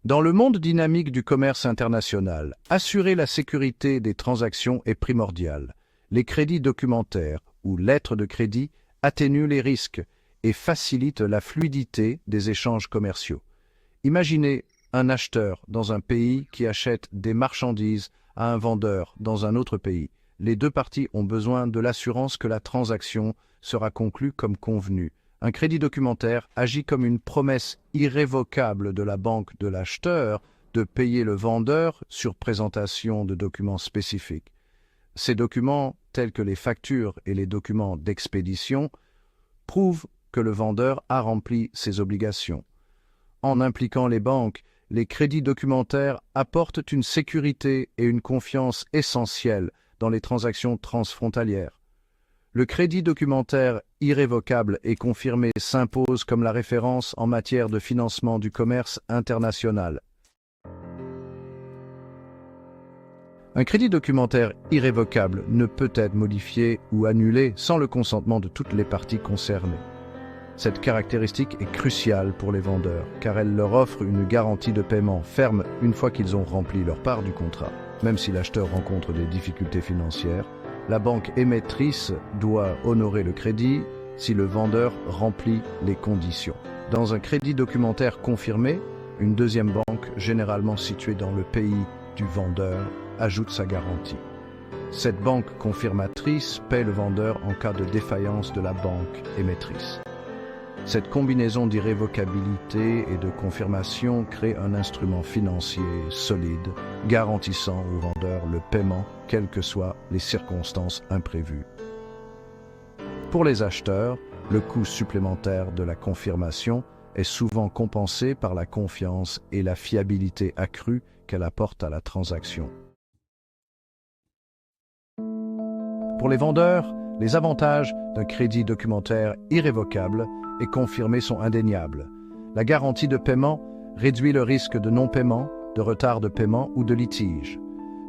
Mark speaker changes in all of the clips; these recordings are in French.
Speaker 1: Dans le monde dynamique du commerce international, assurer la sécurité des transactions est primordial. Les crédits documentaires ou lettres de crédit atténuent les risques et facilitent la fluidité des échanges commerciaux. Imaginez un acheteur dans un pays qui achète des marchandises à un vendeur dans un autre pays. Les deux parties ont besoin de l'assurance que la transaction sera conclue comme convenu. Un crédit documentaire agit comme une promesse irrévocable de la banque de l'acheteur de payer le vendeur sur présentation de documents spécifiques. Ces documents, tels que les factures et les documents d'expédition, prouvent que le vendeur a rempli ses obligations. En impliquant les banques, les crédits documentaires apportent une sécurité et une confiance essentielles dans les transactions transfrontalières. Le crédit documentaire irrévocable et confirmé s'impose comme la référence en matière de financement du commerce international. Un crédit documentaire irrévocable ne peut être modifié ou annulé sans le consentement de toutes les parties concernées. Cette caractéristique est cruciale pour les vendeurs, car elle leur offre une garantie de paiement ferme une fois qu'ils ont rempli leur part du contrat. Même si l'acheteur rencontre des difficultés financières, la banque émettrice doit honorer le crédit si le vendeur remplit les conditions. Dans un crédit documentaire confirmé, une deuxième banque, généralement située dans le pays du vendeur, ajoute sa garantie. Cette banque confirmatrice paie le vendeur en cas de défaillance de la banque émettrice. Cette combinaison d'irrévocabilité et de confirmation crée un instrument financier solide, garantissant au vendeur le paiement, quelles que soient les circonstances imprévues. Pour les acheteurs, le coût supplémentaire de la confirmation est souvent compensé par la confiance et la fiabilité accrue qu'elle apporte à la transaction. Pour les vendeurs, les avantages d'un crédit documentaire irrévocable et confirmés sont indéniables. La garantie de paiement réduit le risque de non-paiement, de retard de paiement ou de litige.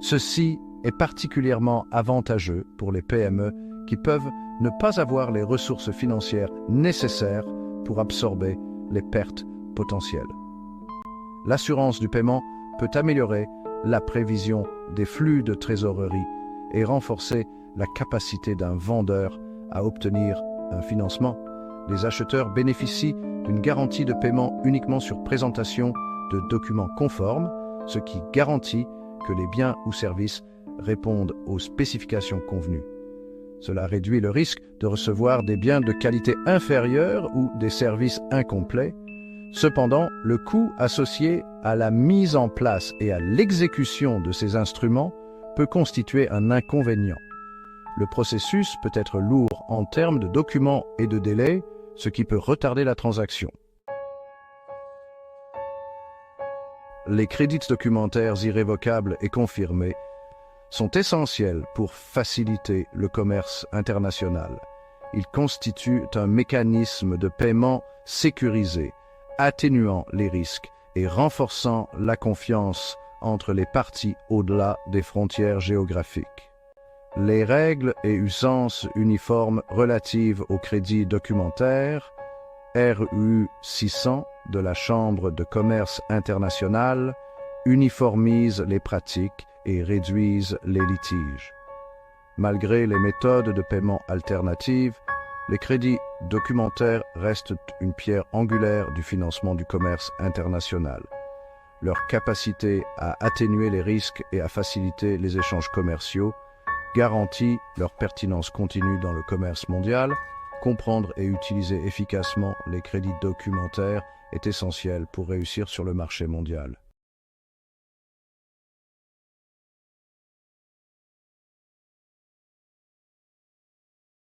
Speaker 1: Ceci est particulièrement avantageux pour les PME qui peuvent ne pas avoir les ressources financières nécessaires pour absorber les pertes potentielles. L'assurance du paiement peut améliorer la prévision des flux de trésorerie et renforcer la capacité d'un vendeur à obtenir un financement. Les acheteurs bénéficient d'une garantie de paiement uniquement sur présentation de documents conformes, ce qui garantit que les biens ou services répondent aux spécifications convenues. Cela réduit le risque de recevoir des biens de qualité inférieure ou des services incomplets. Cependant, le coût associé à la mise en place et à l'exécution de ces instruments peut constituer un inconvénient. Le processus peut être lourd en termes de documents et de délais, ce qui peut retarder la transaction. Les crédits documentaires irrévocables et confirmés sont essentiels pour faciliter le commerce international. Ils constituent un mécanisme de paiement sécurisé, atténuant les risques et renforçant la confiance entre les parties au-delà des frontières géographiques. Les règles et usances uniformes relatives au crédit documentaire, RU 600 de la Chambre de commerce internationale, uniformisent les pratiques et réduisent les litiges. Malgré les méthodes de paiement alternatives, les crédits documentaires restent une pierre angulaire du financement du commerce international. Leur capacité à atténuer les risques et à faciliter les échanges commerciaux garantit leur pertinence continue dans le commerce mondial. Comprendre et utiliser efficacement les crédits documentaires est essentiel pour réussir sur le marché mondial.